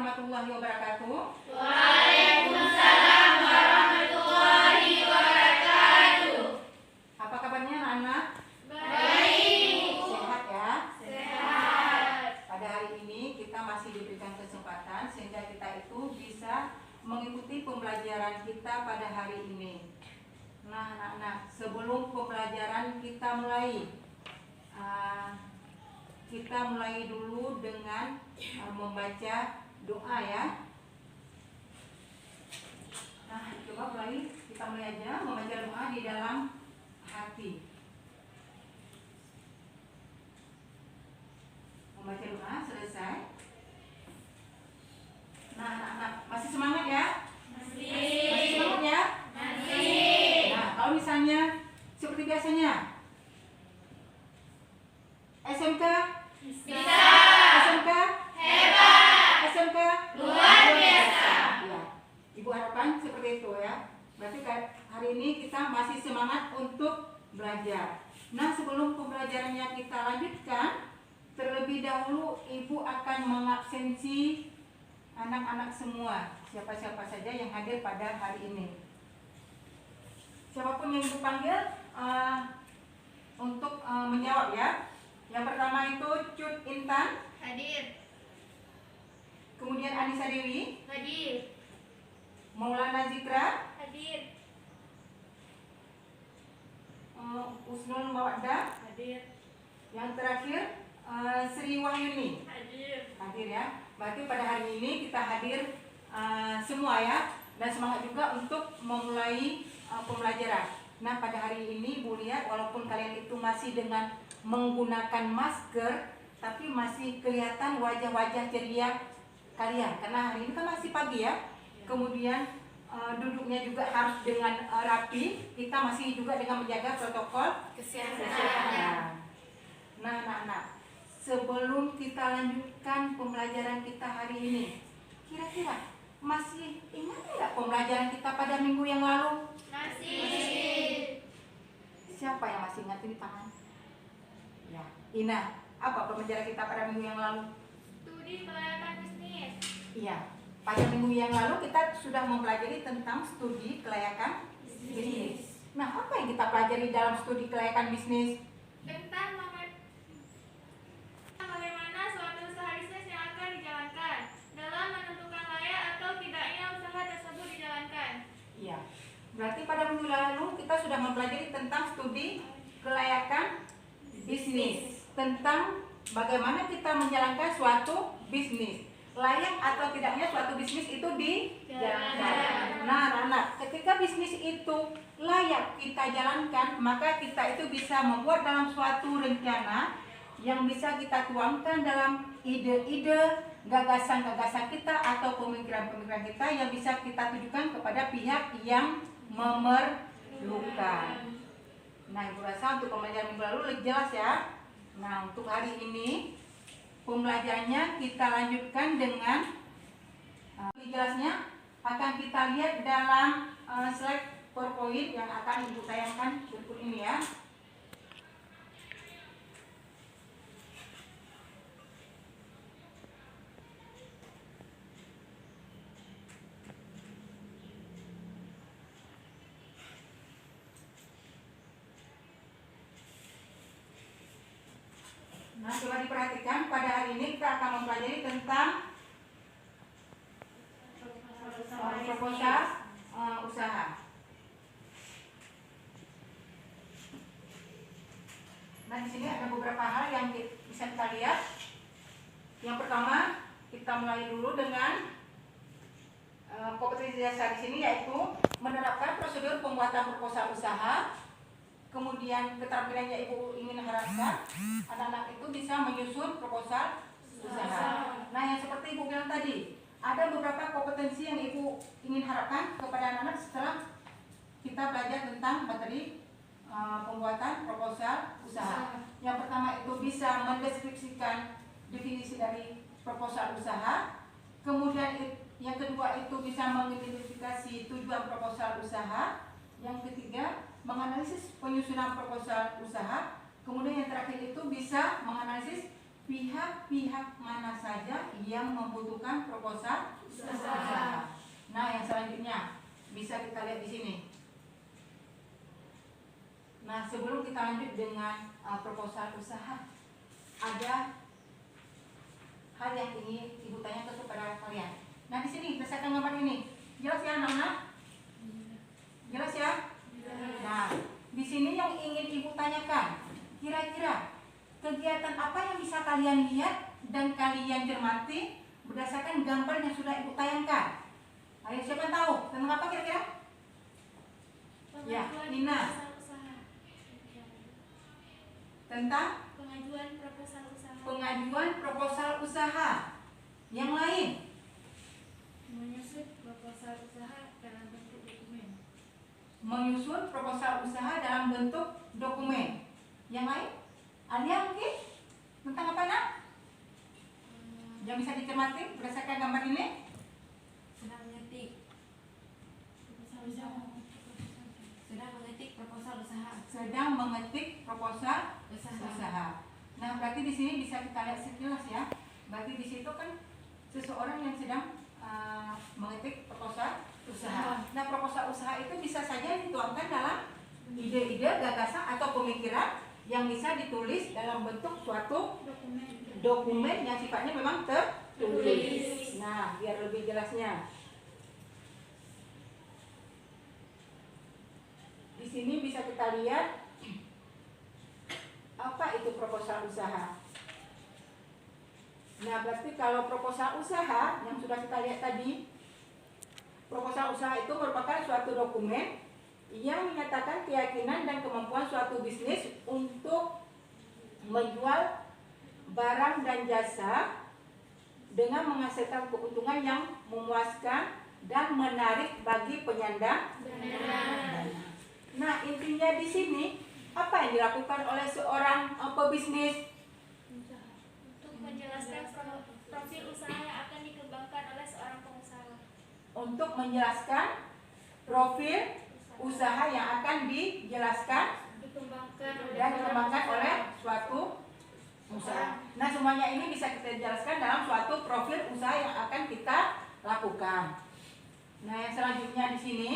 warahmatullahi wabarakatuh. Waalaikumsalam warahmatullahi wabarakatuh. Apa kabarnya anak-anak? Baik. Sehat ya? Sehat. Pada hari ini kita masih diberikan kesempatan sehingga kita itu bisa mengikuti pembelajaran kita pada hari ini. Nah anak-anak, sebelum pembelajaran kita mulai dulu dengan membaca doa ya. Nah coba kita mulai aja membaca doa di dalam hati. Membaca doa selesai. Nah anak-anak masih semangat ya? Masih semangat ya? Masih. Nah kalau misalnya seperti biasanya SMK Bisa. SMK Hebat. SMK Luar biasa. ya, Ibu harapkan seperti itu ya. Berarti hari ini kita masih semangat untuk belajar. Nah sebelum pembelajarannya kita lanjutkan, terlebih dahulu Ibu akan mengabsensi anak-anak semua, siapa-siapa saja yang hadir pada hari ini. Siapapun yang Ibu panggil untuk menjawab ya. Yang pertama itu Cut Intan, Hadir. kemudian Anissa Dewi, Hadir. Maulana Zikra, Hadir. Usnul Mawaddah, Hadir. yang terakhir Sri Wahyuni. Hadir. Hadir ya. Berarti pada hari ini kita hadir semua ya, dan semangat juga untuk memulai pembelajaran. Nah pada hari ini Bu lihat walaupun kalian itu masih dengan menggunakan masker, tapi masih kelihatan wajah-wajah ceria kalian karena hari ini kan masih pagi ya. Kemudian duduknya juga harus dengan rapi. Kita masih juga dengan menjaga protokol kesehatan. Nah anak-anak, sebelum kita lanjutkan pembelajaran kita hari ini, kira-kira masih ingat tidak pembelajaran kita pada minggu yang lalu? Masih. Siapa yang masih ingat ini tangan? Ya, Ina, apa pembelajaran kita pada minggu yang lalu? Studi kelayakan bisnis. Iya, pada minggu yang lalu kita sudah mempelajari tentang studi kelayakan bisnis. Nah, apa yang kita pelajari dalam studi kelayakan bisnis? Tentang bagaimana suatu usaha bisnis yang akan dijalankan dalam menentukan layak atau tidaknya usaha tersebut dijalankan. Iya, berarti pada minggu lalu kita sudah mempelajari tentang studi kelayakan bisnis, tentang bagaimana kita menjalankan suatu bisnis, layak atau tidaknya suatu bisnis itu dijalankan. Nah anak-anak, ketika bisnis itu layak kita jalankan, maka kita itu bisa membuat dalam suatu rencana yang bisa kita tuangkan dalam ide-ide, gagasan-gagasan kita atau pemikiran-pemikiran kita yang bisa kita tujukan kepada pihak yang memerlukan. Nah Ibu rasa untuk pembelajaran minggu lalu jelas ya. Nah untuk hari ini pembelajarannya kita lanjutkan dengan jelasnya akan kita lihat dalam slide PowerPoint yang akan Ibu tayangkan berikut ini ya. Nah, coba diperhatikan pada hari ini kita akan mempelajari tentang proposal usaha. Nah, di sini ada beberapa hal yang bisa kita lihat. Yang pertama, kita mulai dulu dengan kompetensi dasar di sini yaitu menerapkan prosedur pembuatan proposal usaha. Kemudian keterampilan yang Ibu ingin harapkan anak-anak itu bisa menyusun proposal usaha. Nah yang seperti Ibu bilang tadi, ada beberapa kompetensi yang Ibu ingin harapkan kepada anak-anak setelah kita belajar tentang materi pembuatan proposal usaha. Yang pertama itu bisa mendeskripsikan definisi dari proposal usaha. Kemudian yang kedua itu bisa mengidentifikasi tujuan proposal usaha. Yang ketiga menganalisis penyusunan proposal usaha. Kemudian yang terakhir itu bisa menganalisis pihak-pihak mana saja yang membutuhkan proposal usaha. Nah, yang selanjutnya bisa kita lihat di sini. Nah, sebelum kita lanjut dengan proposal usaha, ada hal yang ingin Ibu tanyakan kepada kalian. Nah, di sini berdasarkan gambar ini, jelas ya anak-anak? Jelas ya? Nah, di sini yang ingin Ibu tanyakan, kira-kira kegiatan apa yang bisa kalian lihat dan kalian cermati berdasarkan gambar yang sudah Ibu tayangkan? Ayo, siapa tahu tentang apa kira-kira? Ya, Nina. Tentang pengajuan proposal usaha. Pengajuan proposal usaha. Yang lain? Menyusun proposal usaha dalam bentuk dokumen. Menyusun proposal usaha dalam bentuk dokumen. Yang lain? Alia mungkin? Tentang apa nak? Yang bisa dicermati berdasarkan gambar ini? Sedang mengetik proposal usaha. Sedang mengetik proposal usaha. Nah, berarti di sini bisa kita lihat sekilas ya. Berarti di situ kan seseorang yang sedang mengetik proposal usaha. Nah, proposal usaha itu bisa saja dituangkan dalam ide-ide, gagasan atau pemikiran yang bisa ditulis dalam bentuk suatu dokumen yang sifatnya memang tertulis. Nah, biar lebih jelasnya. Di sini bisa kita lihat apa itu proposal usaha. Nah, berarti kalau proposal usaha yang sudah kita lihat tadi, proposal usaha itu merupakan suatu dokumen yang menyatakan keyakinan dan kemampuan suatu bisnis untuk menjual barang dan jasa dengan menghasilkan keuntungan yang memuaskan dan menarik bagi penyandang dana. Nah, intinya di sini apa yang dilakukan oleh seorang pebisnis? Untuk menjelaskan profil usaha yang akan dikembangkan oleh seorang pengusaha. Untuk menjelaskan profil usaha yang akan dijelaskan dan dikembangkan oleh suatu usaha. Nah, semuanya ini bisa kita jelaskan dalam suatu profil usaha yang akan kita lakukan. Nah, yang selanjutnya di sini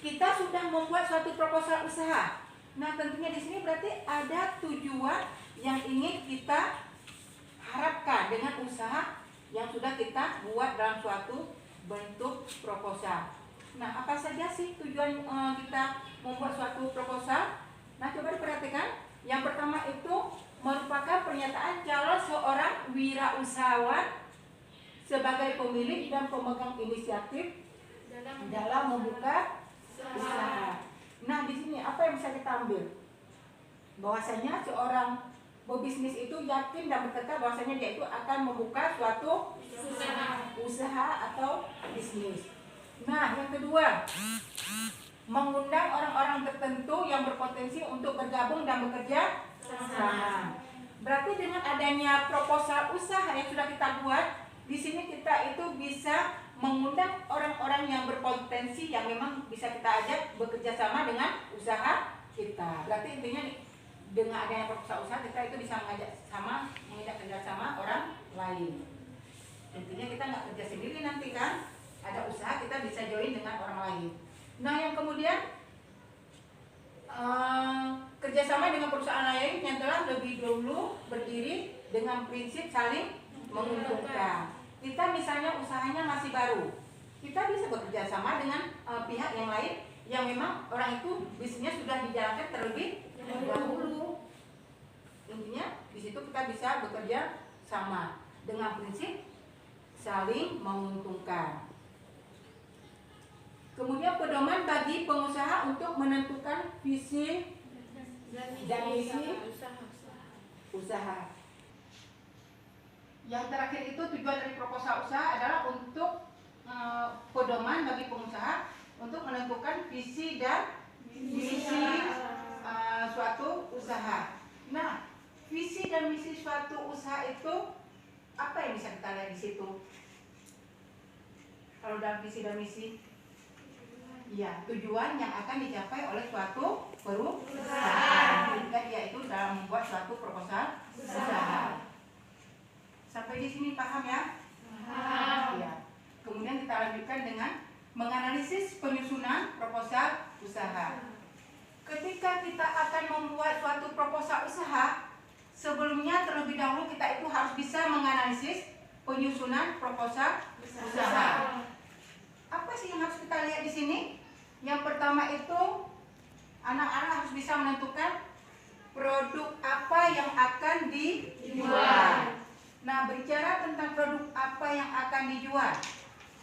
kita sudah membuat suatu proposal usaha. Nah, tentunya di sini berarti ada tujuan yang ingin kita harapkan dengan usaha yang sudah kita buat dalam suatu bentuk proposal. Nah, apa saja sih tujuan kita membuat suatu proposal? Nah, coba diperhatikan. Yang pertama itu merupakan pernyataan calon seorang wirausahawan sebagai pemilik dan pemegang inisiatif dalam membuka usaha. Nah, di sini apa yang bisa kita ambil? Bahwasanya seorang pebisnis itu yakin dan bertekad bahwasanya dia itu akan membuka suatu usaha atau bisnis. Nah, yang kedua, mengundang orang-orang tertentu yang berpotensi untuk bergabung dan bekerja sama. Berarti dengan adanya proposal usaha yang sudah kita buat, di sini kita itu bisa mengundang orang-orang yang berpotensi yang memang bisa kita ajak bekerja sama dengan usaha kita. Berarti intinya dengan adanya proposal usaha kita itu bisa mengajak kerja sama orang lain. Intinya kita nggak kerja sendiri nanti kan, ada usaha kita bisa join dengan orang lain. Nah, yang kemudian kerjasama dengan perusahaan lain yang telah lebih dulu berdiri dengan prinsip saling menguntungkan. Kita misalnya usahanya masih baru, kita bisa bekerja sama dengan pihak yang lain yang memang orang itu bisnisnya sudah dijalankan terlebih dahulu. Intinya di situ kita bisa bekerja sama dengan prinsip saling menguntungkan. Kemudian pedoman bagi pengusaha untuk menentukan visi dan misi usaha. Yang terakhir itu tujuan dari proposal usaha adalah untuk pedoman bagi pengusaha untuk menentukan visi dan misi suatu usaha. Nah, visi dan misi suatu usaha itu apa yang bisa kita lihat di situ? Kalau dalam visi dan misi, Ya, tujuan yang akan dicapai oleh suatu perusahaan. Juga yaitu dalam membuat suatu proposal usaha. Sampai di sini paham ya? Paham. Ya. Kemudian kita lanjutkan dengan menganalisis penyusunan proposal usaha. Ketika kita akan membuat suatu proposal usaha, sebelumnya terlebih dahulu kita itu harus bisa menganalisis penyusunan proposal usaha. Apa sih yang harus kita lihat di sini? Yang pertama itu anak-anak harus bisa menentukan produk apa yang akan dijual. Nah, berbicara tentang produk apa yang akan dijual.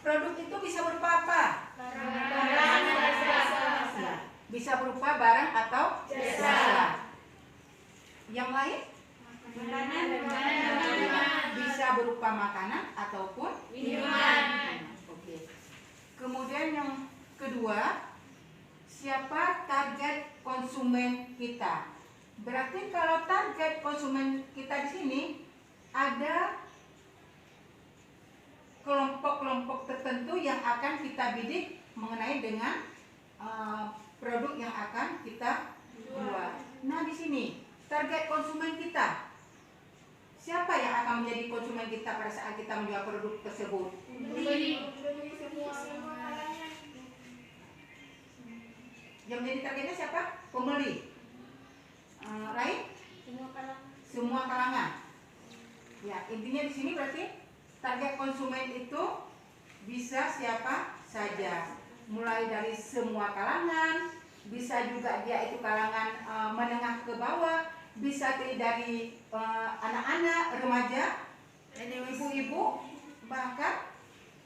Produk itu bisa berupa apa? Barang dan jasa. Ya, bisa berupa barang atau jasa. Yang lain? Makanan dan minuman. Bisa berupa makanan ataupun Minuman. Oke. Kemudian yang kedua, siapa target konsumen kita? Berarti kalau target konsumen kita di sini ada kelompok-kelompok tertentu yang akan kita bidik mengenai dengan produk yang akan kita jual. Nah, di sini target konsumen kita. Siapa yang akan menjadi konsumen kita pada saat kita menjual produk tersebut? Pembeli. Yang menjadi targetnya siapa? Pembeli. Lain? Semua kalangan. Ya, intinya di sini berarti target konsumen itu bisa siapa saja. Mulai dari semua kalangan, bisa juga dia itu kalangan menengah ke bawah, bisa dari anak-anak, remaja, ibu-ibu, bahkan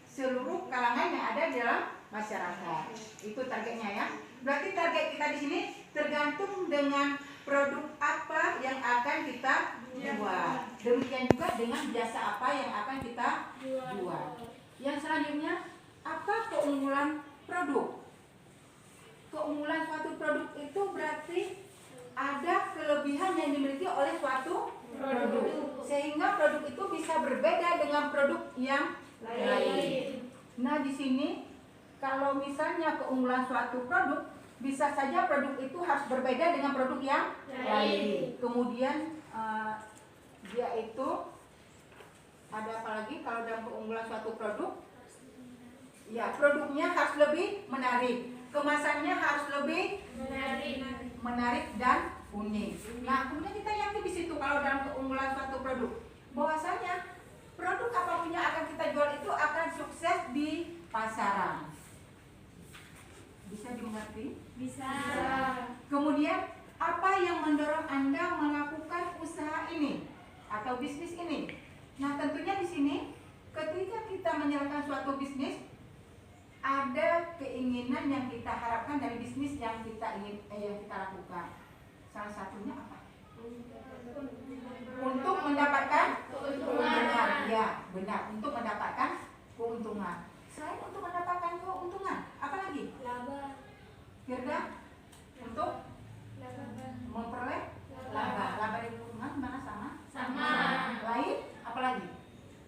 seluruh kalangan yang ada di dalam masyarakat. Itu targetnya ya. Berarti target kita di sini tergantung dengan produk apa yang akan kita jual. Demikian juga dengan jasa apa yang akan kita jual. Yang selanjutnya, apa keunggulan produk? Keunggulan suatu produk itu berarti ada kelebihan yang dimiliki oleh suatu produk, sehingga produk itu bisa berbeda dengan produk yang lain. Nah, di sini kalau misalnya keunggulan suatu produk, bisa saja produk itu harus berbeda dengan produk yang lain. Kemudian dia itu ada apa lagi kalau dalam keunggulan suatu produk? Ya, produknya harus lebih menarik, kemasannya harus lebih menarik dan unik. Nah, kemudian kita yakin di situ kalau dalam keunggulan suatu produk, bahwasanya produk apapun yang akan kita jual itu akan sukses di pasaran. Bisa dimengerti? Bisa. Kemudian apa yang mendorong Anda melakukan usaha ini atau bisnis ini? Nah, tentunya di sini ketika kita menjalankan suatu bisnis, ada keinginan yang kita harapkan dari bisnis yang kita lakukan. Salah satunya apa? Untuk mendapatkan keuntungan. Ya, benar, untuk mendapatkan keuntungan. Selain untuk mendapatkan keuntungan, apa lagi? Laba. Firda, untuk memperoleh laba. Laba dari keuntungan mana sama? Sama. Lain, apa lagi?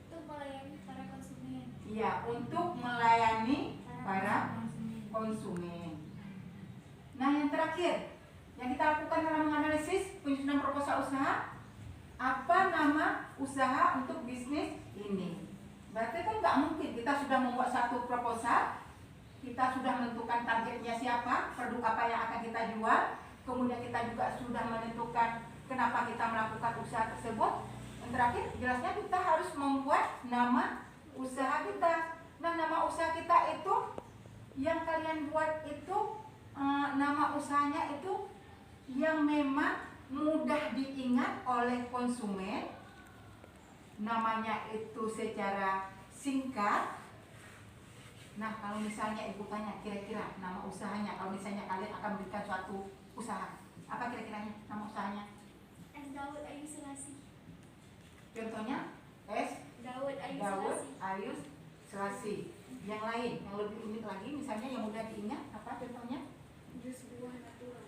Untuk melayani para konsumen. Iya, untuk melayani para konsumen. Nah, yang terakhir yang kita lakukan dalam menganalisis penyusunan proposal usaha, apa nama usaha untuk bisnis ini? Berarti kan nggak mungkin kita sudah membuat satu proposal, kita sudah menentukan targetnya siapa, produk apa yang akan kita jual, kemudian kita juga sudah menentukan kenapa kita melakukan usaha tersebut. Yang terakhir, jelasnya kita harus membuat nama usaha kita. Nah, nama usaha kita itu yang kalian buat itu nama usahanya itu yang memang mudah diingat oleh konsumen, namanya itu secara singkat. Nah, kalau misalnya ibu tanya kira-kira nama usahanya, kalau misalnya kalian akan berikan suatu usaha, apa kira-kiranya nama usahanya? S. Daud Ayu Selasi. Contohnya S. Daud Ayu Daud Selasi. Ayus Selasi. Yang lain yang lebih unik lagi, misalnya yang mudah diingat, apa contohnya? Jus buah natural.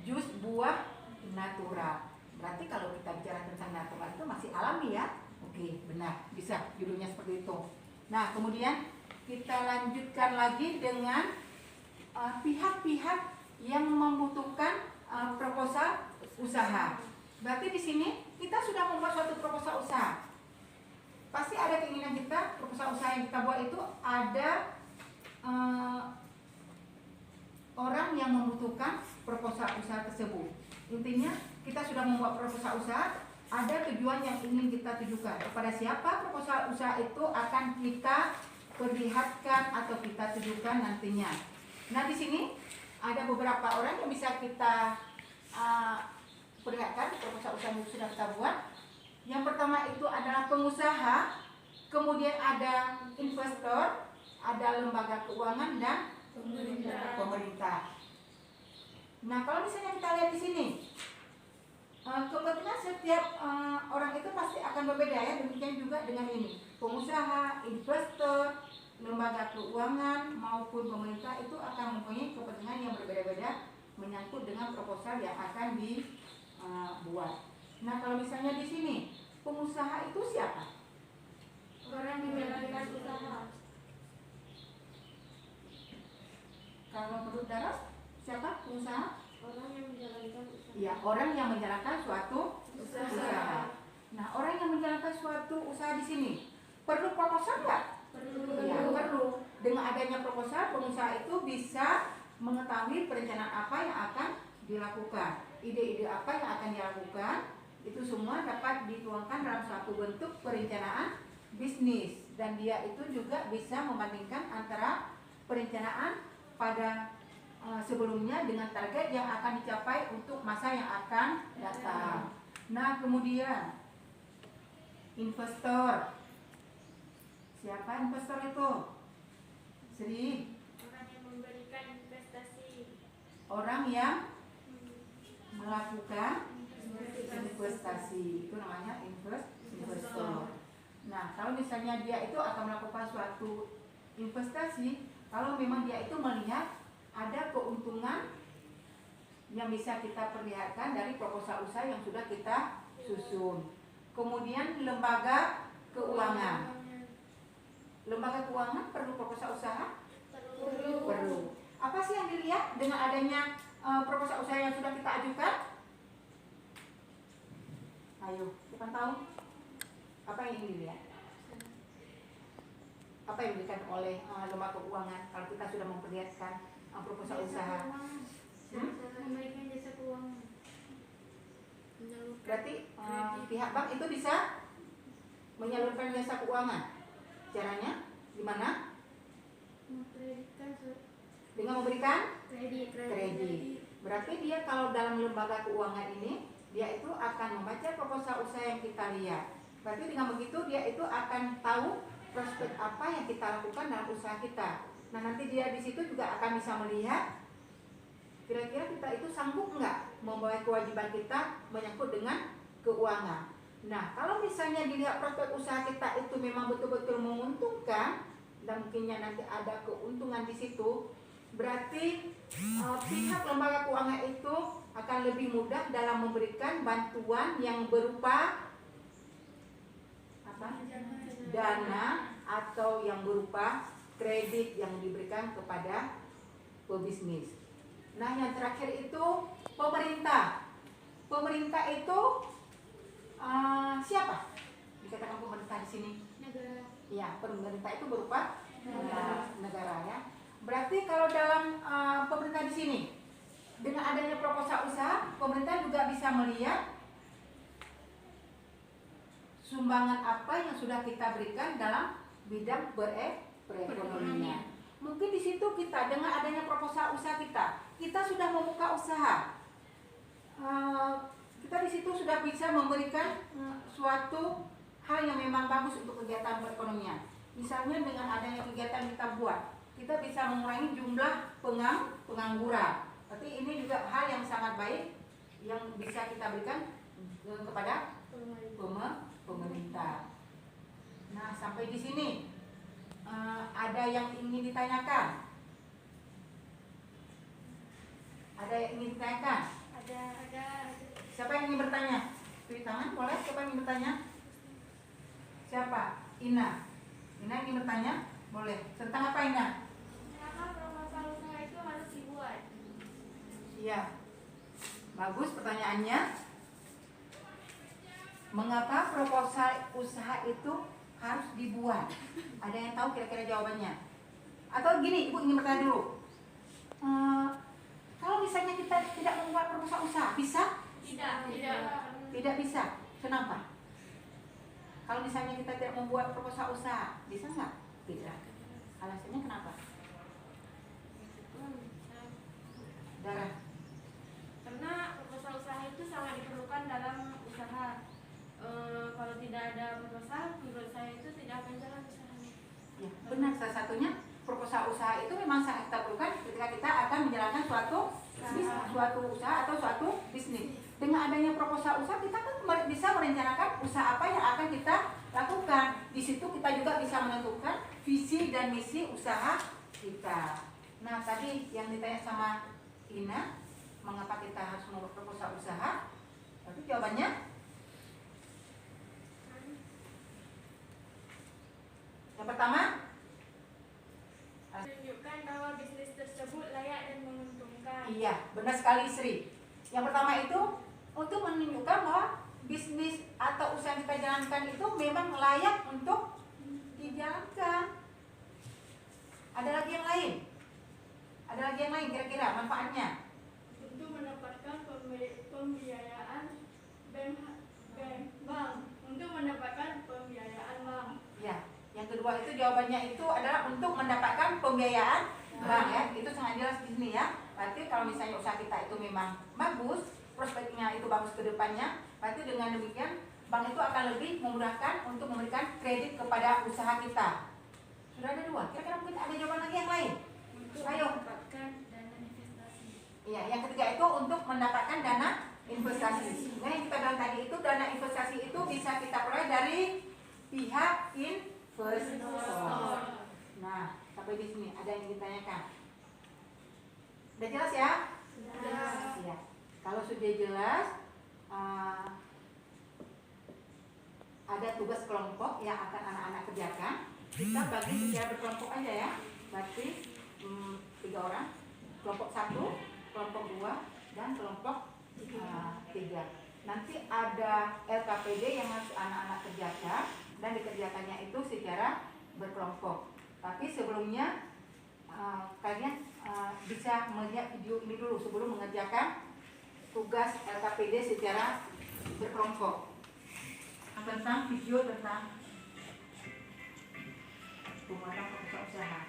Jus buah natural. Berarti kalau kita bicara tentang natural itu masih alami ya. Oke, benar, bisa judulnya seperti itu. Nah, kemudian kita lanjutkan lagi dengan pihak-pihak yang membutuhkan proposal usaha. Berarti di sini kita sudah membuat suatu proposal usaha. Pasti ada keinginan kita, proposal usaha yang kita buat itu ada orang yang membutuhkan proposal usaha tersebut. Intinya kita sudah membuat proposal usaha, ada tujuan yang ingin kita tujukan. Kepada siapa proposal usaha itu akan kita perlihatkan atau kita tujukan nantinya. Nah di sini ada beberapa orang yang bisa kita perlihatkan proposal usaha yang sudah kita buat. Yang pertama itu adalah pengusaha, kemudian ada investor, ada lembaga keuangan dan pemerintah. Nah kalau misalnya kita lihat di sini, kepentingan setiap orang itu pasti akan berbeda ya. Demikian juga dengan ini, pengusaha, investor, lembaga keuangan maupun pemerintah itu akan mempunyai kepentingan yang berbeda-beda menyangkut dengan proposal yang akan dibuat. Nah kalau misalnya di sini pengusaha itu siapa? Orang yang menjalankan usaha. Kalau menurut Daras siapa pengusaha? Orang yang menjalankan usaha. Ya, orang yang menjalankan suatu usaha. Nah, orang yang menjalankan suatu usaha di sini perlu proposal nggak? Perlu. Ya, perlu. Dengan adanya proposal, pengusaha itu bisa mengetahui perencanaan apa yang akan dilakukan, ide-ide apa yang akan dilakukan, itu semua dapat dituangkan dalam suatu bentuk perencanaan bisnis, dan dia itu juga bisa membandingkan antara perencanaan pada sebelumnya dengan target yang akan dicapai untuk masa yang akan datang. Nah kemudian investor, siapa investor itu? Sri, Orang yang memberikan investasi. orang yang melakukan investasi, itu namanya investor. Nah kalau misalnya dia itu akan melakukan suatu investasi, kalau memang dia itu melihat ada keuntungan yang bisa kita perlihatkan dari proposal usaha yang sudah kita susun. Kemudian lembaga keuangan. Lembaga keuangan perlu proposal usaha? Perlu. Apa sih yang dilihat dengan adanya proposal usaha yang sudah kita ajukan? Ayo, kita tahu apa yang ingin dilihat? Apa yang diberikan oleh lembaga keuangan kalau kita sudah memperlihatkan proposal usaha? Memberikan jasa keuangan. Berarti pihak bank itu bisa menyalurkan jasa keuangan. Caranya gimana? Dengan memberikan kredit. Berarti dia kalau dalam lembaga keuangan ini, dia itu akan membaca proposal usaha yang kita lihat. Berarti dengan begitu dia itu akan tahu prospek apa yang kita lakukan dalam usaha kita. Nah nanti dia di situ juga akan bisa melihat kira-kira kita itu sanggup nggak membawa kewajiban kita menyangkut dengan keuangan. Nah kalau misalnya dilihat prospek usaha kita itu memang betul-betul menguntungkan dan mungkinnya nanti ada keuntungan di situ, berarti pihak lembaga keuangan itu akan lebih mudah dalam memberikan bantuan yang berupa apa? Dana atau yang berupa kredit yang diberikan kepada pebisnis. Nah yang terakhir itu pemerintah. Pemerintah itu siapa? Dikatakan pemerintah di sini. Negara. Ya, pemerintah itu berupa negara ya. Berarti kalau dalam pemerintah di sini dengan adanya proposal usaha, pemerintah juga bisa melihat sumbangan apa yang sudah kita berikan dalam bidang perekonomian. Mungkin di situ kita dengan adanya proposal usaha kita sudah membuka usaha. Kita di situ sudah bisa memberikan suatu hal yang memang bagus untuk kegiatan perekonomian. Misalnya dengan adanya kegiatan kita buat, kita bisa mengurangi jumlah pengangguran. Berarti ini juga hal yang sangat baik yang bisa kita berikan kepada pemerintah. Nah sampai di sini ada yang ingin ditanyakan? Ada yang ingin ditanyakan? Ada. Siapa yang ingin bertanya? Pilih tangan, boleh? Siapa yang ingin bertanya? Siapa? Ina. Ina ingin bertanya? Boleh. Tentang apa Ina? Kenapa proposal usaha itu harus Iya. Bagus pertanyaannya. Mengapa proposal usaha itu harus dibuat? Ada yang tahu kira-kira jawabannya? Atau gini, Ibu ingin bertanya dulu. Kalau misalnya kita tidak membuat proposal usaha, bisa? Tidak. Tidak bisa. Kenapa? Kalau misalnya kita tidak membuat proposal usaha, bisa nggak? Tidak. Alasannya kenapa? Darah. Karena proposal usaha itu sangat diperlukan dalam usaha. Kalau tidak ada proposal, menurut saya itu tidak akan jalan usahanya. Ya, benar. Salah satunya proposal usaha itu memang sangat kita perlukan ketika kita akan menjalankan suatu usaha atau suatu bisnis. Dengan adanya proposal usaha kita kan bisa merencanakan usaha apa yang akan kita lakukan. Di situ kita juga bisa menentukan visi dan misi usaha kita. Nah, tadi yang ditanya sama Ina, mengapa kita harus membuat proposal usaha? Tapi jawabannya yang pertama, Menunjukkan bahwa bisnis tersebut layak dan menguntungkan. iya, benar sekali Sri. Yang pertama itu untuk menunjukkan bahwa bisnis atau usaha yang kita jalankan itu memang layak untuk dijalankan. Ada lagi yang lain? Ada lagi yang lain kira-kira manfaatnya? Untuk mendapatkan pembiayaan bank. Untuk mendapatkan pembiayaan bank. Ya, yang kedua itu jawabannya itu adalah untuk mendapatkan pembiayaan bank ya. Itu sangat jelas di sini ya. Berarti kalau misalnya usaha kita itu memang bagus, prospeknya itu bagus ke depannya, berarti dengan demikian bank itu akan lebih memudahkan untuk memberikan kredit kepada usaha kita. Sudah ada dua. Kira-kira mungkin ada jawaban lagi yang lain? Untuk Ayo. mendapatkan dana investasi. Iya, yang ketiga itu untuk mendapatkan dana investasi. Nah, yang kita bilang tadi itu dana investasi itu bisa kita peroleh dari pihak investor. Nah, sampai di sini ada yang ditanyakan. Udah jelas ya? Iya. Kalau sudah jelas, ada tugas kelompok yang akan anak-anak kerjakan. Kita bagi secara berkelompok aja ya. Berarti 3 orang. Kelompok 1, kelompok 2, dan kelompok 3. Nanti ada LKPD yang harus anak-anak kerjakan dan dikerjakannya itu secara berkelompok. Tapi sebelumnya kalian bisa melihat video ini dulu sebelum mengerjakan tugas LKPD secara berkelompok. Tentang video tentang pembuatan proposal usaha.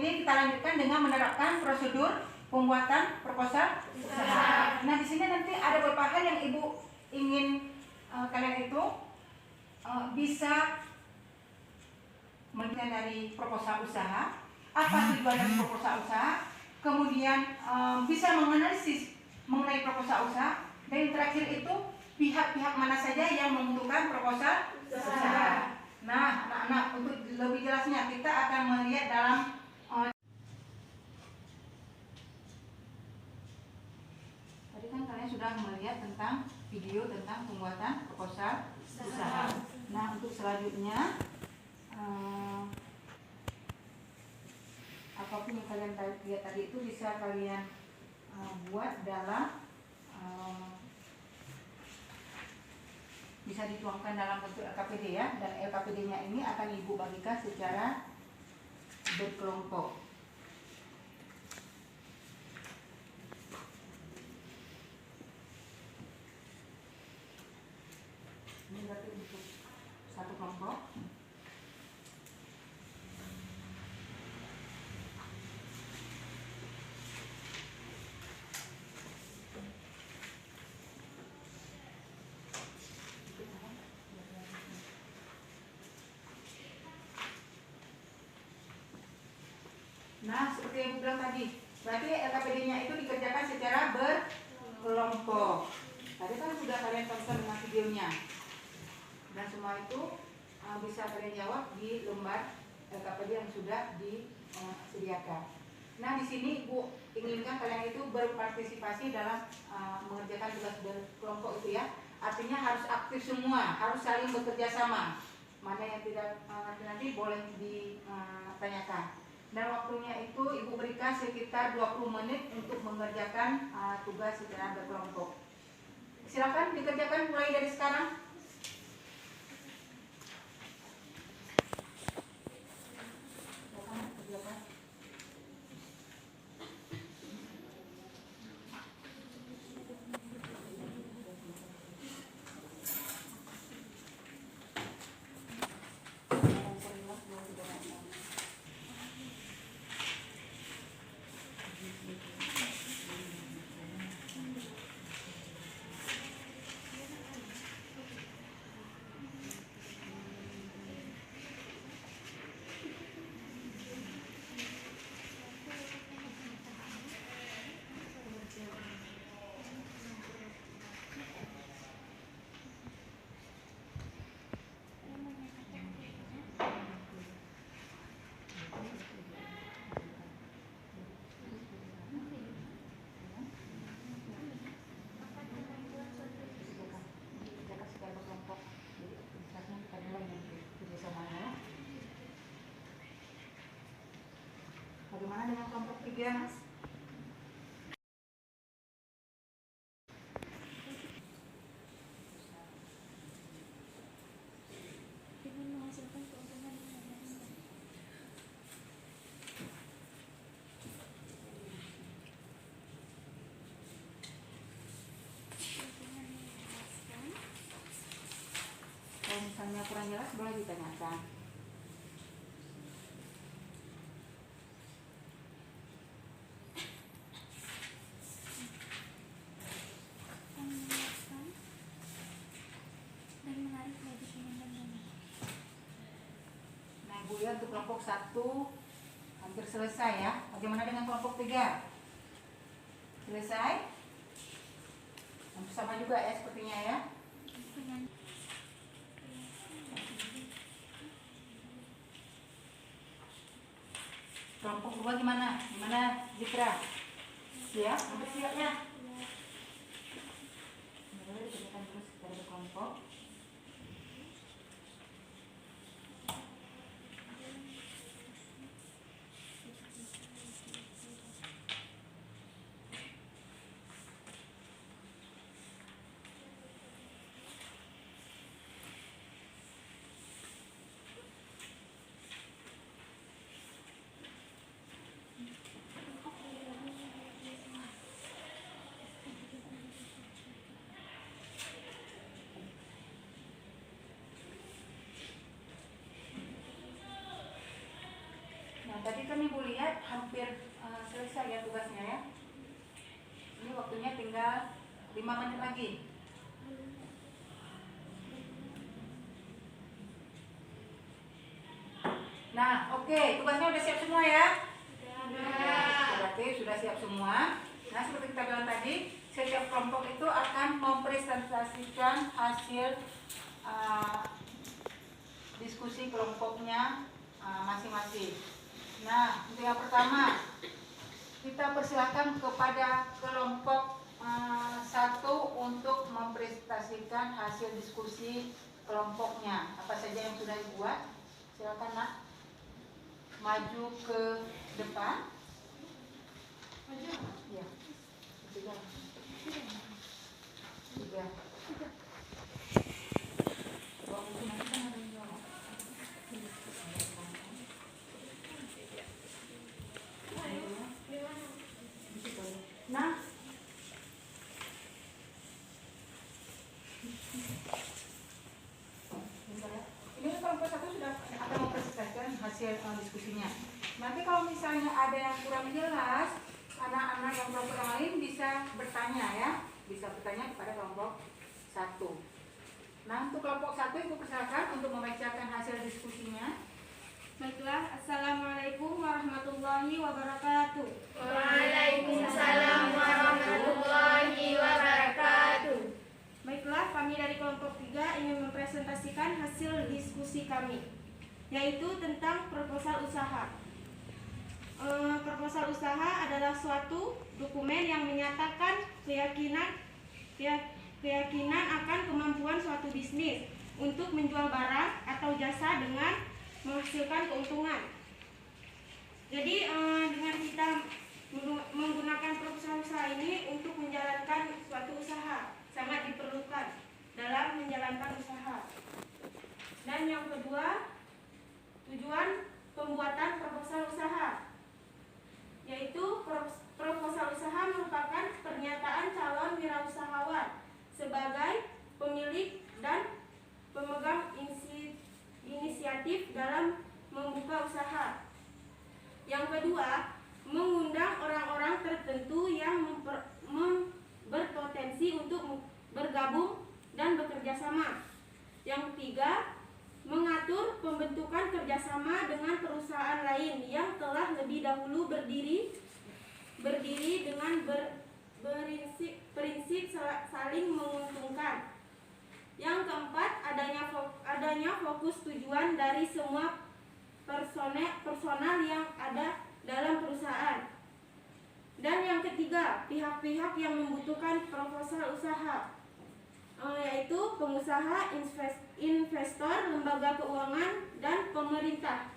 ini kita lanjutkan dengan menerapkan prosedur pembuatan proposal usaha. Nah, di sini nanti ada beberapa hal yang Ibu ingin kalian itu bisa melihat dari proposal usaha, apa tujuan dari proposal usaha, kemudian bisa menganalisis mengenai proposal usaha, dan yang terakhir itu pihak-pihak mana saja yang membutuhkan proposal usaha. Nah, anak-anak, untuk lebih jelasnya kita akan melihat dalam tadi kan kalian sudah melihat tentang video tentang pembuatan proposal usaha. Nah, untuk selanjutnya apapun yang kalian lihat tadi itu bisa kalian buat dalam bisa dituangkan dalam bentuk LKPD ya, dan LKPD-nya ini akan Ibu bagikan secara berkelompok. Ini berarti untuk satu kelompok. Nah, seperti yang Ibu bilang tadi, berarti LKPD-nya itu dikerjakan secara berkelompok. Tadi kan sudah kalian tonton dengan videonya. Dan semua itu bisa kalian jawab di lembar LKPD yang sudah disediakan. Nah, di sini Ibu inginkan kalian itu berpartisipasi dalam mengerjakan tugas berkelompok itu ya. Artinya harus aktif semua, harus saling bekerja sama. Mana yang tidak nanti boleh ditanyakan. Dan waktunya itu Ibu berikan sekitar 20 menit untuk mengerjakan tugas secara berkelompok. Silakan dikerjakan mulai dari sekarang. Bagaimana dengan kelompok 3, Mas? Kalau misalnya kurang jelas boleh ditanyakan. Nah, Ibu lihat untuk kelompok 1 hampir selesai ya. Bagaimana dengan kelompok 3? Selesai? Hampir sama juga ya sepertinya ya. Kelompok 2 gimana? Gimana Zikra? Siap? Hampir siap ya? Boleh dikerjakan terus secara berkelompok. kan Ibu lihat hampir selesai ya tugasnya ya. Ini waktunya tinggal 5 menit lagi. Nah, oke, tugasnya udah siap semua ya? Berarti sudah siap semua. Nah, seperti kita bilang tadi, setiap kelompok itu akan mempresentasikan hasil diskusi kelompoknya masing-masing. Nah, untuk yang pertama, kita persilakan kepada kelompok 1 untuk mempresentasikan hasil diskusi kelompoknya. Apa saja yang sudah dibuat? Silakan, Nak. Maju ke depan. Maju. Ya. Tiga. Nah, ini kelompok 1 sudah akan mempresentasikan hasil diskusinya. Nanti kalau misalnya ada yang kurang jelas, anak-anak yang kelompok yang lain bisa bertanya ya, bisa bertanya kepada kelompok 1. Nah, untuk kelompok 1 Ibu persilakan untuk membacakan hasil diskusinya. Baiklah, Assalamualaikum warahmatullahi wabarakatuh. Waalaikumsalam warahmatullahi wabarakatuh. Baiklah, kami dari kelompok 3 ingin mempresentasikan hasil diskusi kami, yaitu tentang proposal usaha. Proposal usaha adalah suatu dokumen yang menyatakan keyakinan akan kemampuan suatu bisnis untuk menjual barang atau jasa dengan menghasilkan keuntungan. Jadi dengan kita menggunakan proposal usaha ini untuk menjalankan suatu usaha sangat diperlukan dalam menjalankan usaha. Dan yang kedua, tujuan pembuatan proposal usaha, yaitu proposal usaha merupakan pernyataan calon wirausahawan sebagai pemilik dan pemegang inisiatif dalam membuka usaha. Yang kedua, mengundang orang-orang tertentu yang berpotensi untuk bergabung dan bekerja sama. Yang ketiga, mengatur pembentukan kerjasama dengan perusahaan lain yang telah lebih dahulu berdiri dengan prinsip saling menguntungkan. Yang keempat, adanya fokus tujuan dari semua personal yang ada dalam perusahaan. Dan yang ketiga, pihak-pihak yang membutuhkan proposal usaha, yaitu pengusaha, investor, lembaga keuangan, dan pemerintah.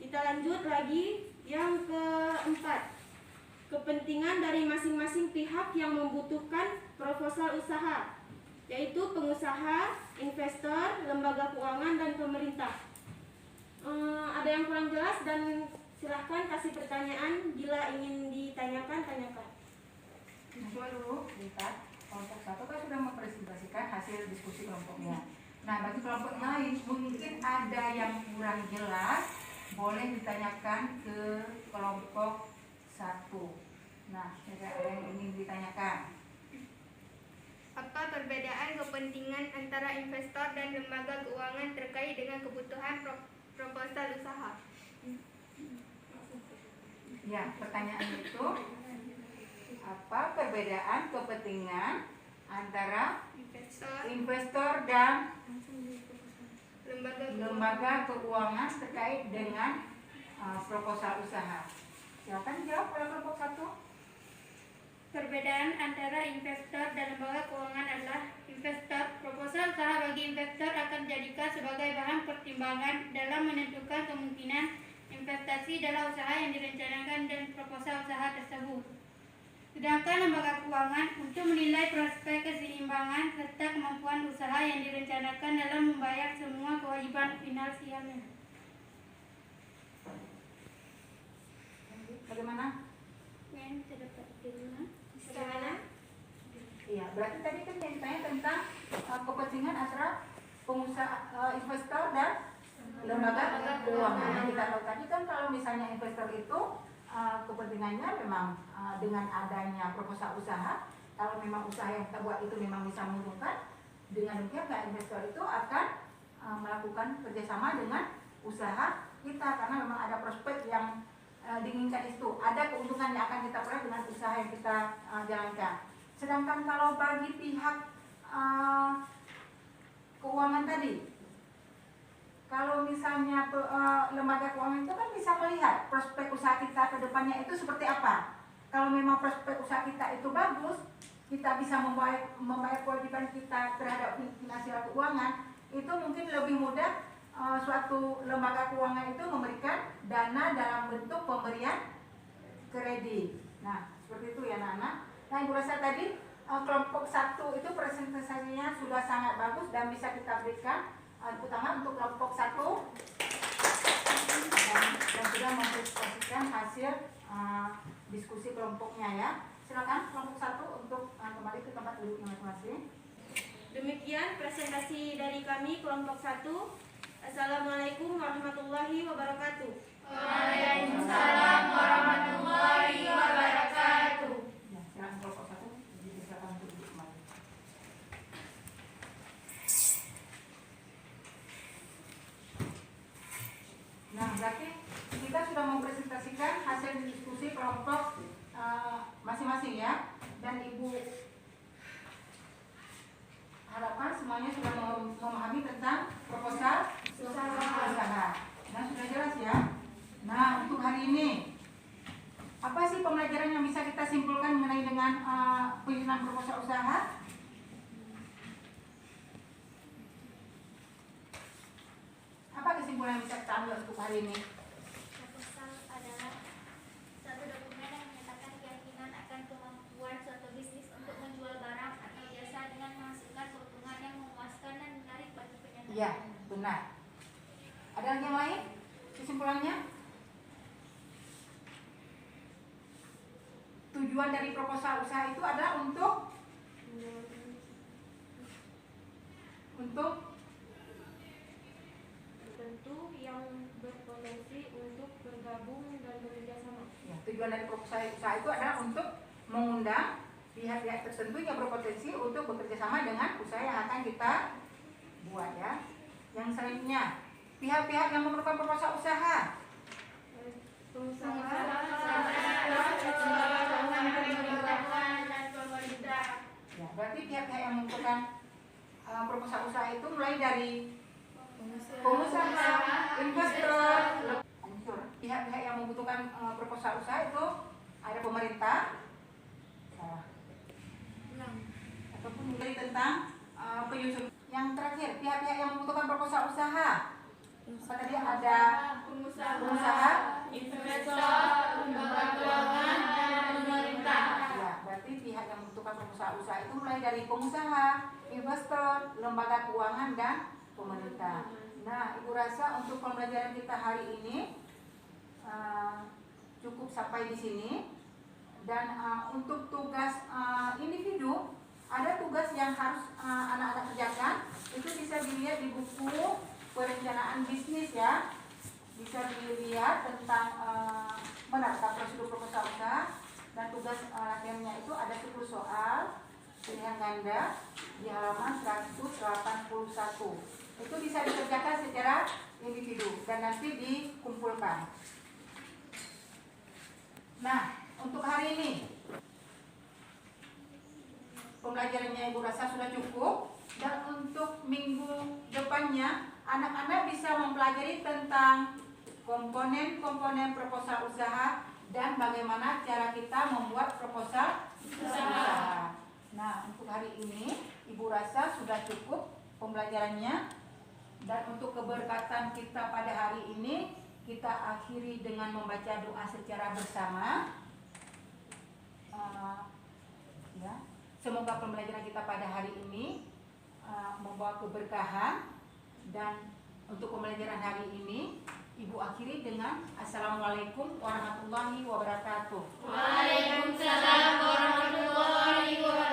Kita lanjut lagi yang keempat, kepentingan dari masing-masing pihak yang membutuhkan proposal usaha, yaitu pengusaha, investor, lembaga keuangan, dan pemerintah. Ada yang kurang jelas dan silahkan kasih pertanyaan bila ingin ditanyakan, tanyakan. Coba dulu lihat, kelompok 1 kan sudah mempresentasikan hasil diskusi kelompoknya. Nah, bagi kelompok lain mungkin ada yang kurang jelas, boleh ditanyakan ke kelompok 1. Nah, ada yang ingin ditanyakan. Apa perbedaan kepentingan antara investor dan lembaga keuangan terkait dengan kebutuhan proposal usaha? Ya, pertanyaan itu apa perbedaan kepentingan antara investor dan lembaga keuangan terkait dengan proposal usaha? Silakan jawab oleh kelompok 1. Perbedaan antara investor dan lembaga keuangan adalah investor. Proposal usaha bagi investor akan dijadikan sebagai bahan pertimbangan dalam menentukan kemungkinan investasi dalam usaha yang direncanakan dan proposal usaha tersebut. Sedangkan lembaga keuangan untuk menilai prospek keseimbangan serta kemampuan usaha yang direncanakan dalam membayar semua kewajiban finansialnya. Bagaimana? Bagaimana? Iya, berarti tadi kan yang ditanya tentang kepentingan antara pengusaha, investor dan lembaga keuangan. Yang kita tahu tadi kan kalau misalnya investor itu kepentingannya memang dengan adanya proposal usaha, kalau memang usaha yang kita buat itu memang bisa menguntungkan, dengan demikian pihak investor itu akan melakukan kerjasama dengan usaha kita karena memang ada prospek yang diinginkan itu, ada keuntungan yang akan kita peroleh dengan usaha yang kita jalankan. Sedangkan kalau bagi pihak keuangan tadi, kalau misalnya lembaga keuangan itu kan bisa melihat prospek usaha kita ke depannya itu seperti apa. Kalau memang prospek usaha kita itu bagus, kita bisa membayar kewajiban kita terhadap finansial keuangan, itu mungkin lebih mudah suatu lembaga keuangan itu memberikan dana dalam bentuk pemberian kredit. Nah, seperti itu ya anak-anak. Nah, Ibu rasa tadi kelompok 1 itu presentasinya sudah sangat bagus dan bisa kita berikan utama untuk kelompok 1 dan sudah mempresentasikan hasil diskusi kelompoknya ya. Silakan kelompok 1 untuk kembali ke tempat duduknya masing-masing. Demikian presentasi dari kami kelompok 1. Assalamualaikum warahmatullahi wabarakatuh. Waalaikumsalam warahmatullahi wabarakatuh. Ya, silakan kelompok 1 silakan duduk kembali. Nah, berarti kita sudah mempresentasikan hasil diskusi kelompok masing-masing ya, dan Ibu harapkan semuanya sudah memahami tentang proposal usaha. Nah, sudah jelas ya. Nah, untuk hari ini apa sih pembelajaran yang bisa kita simpulkan mengenai dengan penyusunan proposal usaha? Apa kesimpulan yang bisa kita ambil untuk hari ini? Proposal adalah suatu dokumen yang menyatakan keyakinan akan kemampuan suatu bisnis untuk menjual barang atau jasa dengan menghasilkan keuntungan yang memuaskan dan menarik bagi penyandang. Iya, benar. Ada lagi yang lain? Kesimpulannya? Tujuan dari proposal usaha itu adalah untuk Tentu yang berpotensi untuk bergabung dan bekerja sama. ya, tujuan dari proposal usaha itu adalah untuk mengundang pihak-pihak tertentu yang berpotensi untuk bekerja sama dengan usaha yang akan kita buat ya. Yang selanjutnya, pihak-pihak yang memerlukan proposal usaha. Ya, berarti pihak-pihak yang membutuhkan proposal usaha itu mulai dari pengusaha, investor, pihak-pihak yang membutuhkan proposal usaha itu ada pemerintah, ataupun mulai tentang penyusun. Yang terakhir, pihak-pihak yang membutuhkan proposal usaha. Tadi ada pengusaha, investor, lembaga keuangan, dan pemerintah. ya, berarti pihak yang membutuhkan proposal usaha itu mulai dari pengusaha, investor, lembaga keuangan, dan pemerintah. Nah, Ibu rasa untuk pembelajaran kita hari ini cukup sampai di sini. Dan untuk tugas individu, ada tugas yang harus anak-anak kerjakan. Itu bisa dilihat di buku perencanaan bisnis ya. Bisa dilihat tentang menata prosedur proposal usaha, dan tugas latihannya itu ada 10 soal pilihan ganda di halaman 181. Itu bisa dikerjakan secara individu dan nanti dikumpulkan. Nah, untuk hari ini pembelajarannya Ibu rasa sudah cukup, dan untuk minggu depannya anak-anak bisa mempelajari tentang komponen-komponen proposal usaha dan bagaimana cara kita membuat proposal usaha. Nah, untuk hari ini Ibu rasa sudah cukup pembelajarannya, dan untuk keberkatan kita pada hari ini kita akhiri dengan membaca doa secara bersama. Ya, semoga pembelajaran kita pada hari ini membawa keberkahan, dan untuk pembelajaran hari ini Ibu akhiri dengan Assalamualaikum warahmatullahi wabarakatuh. Waalaikumsalam warahmatullahi wabarakatuh.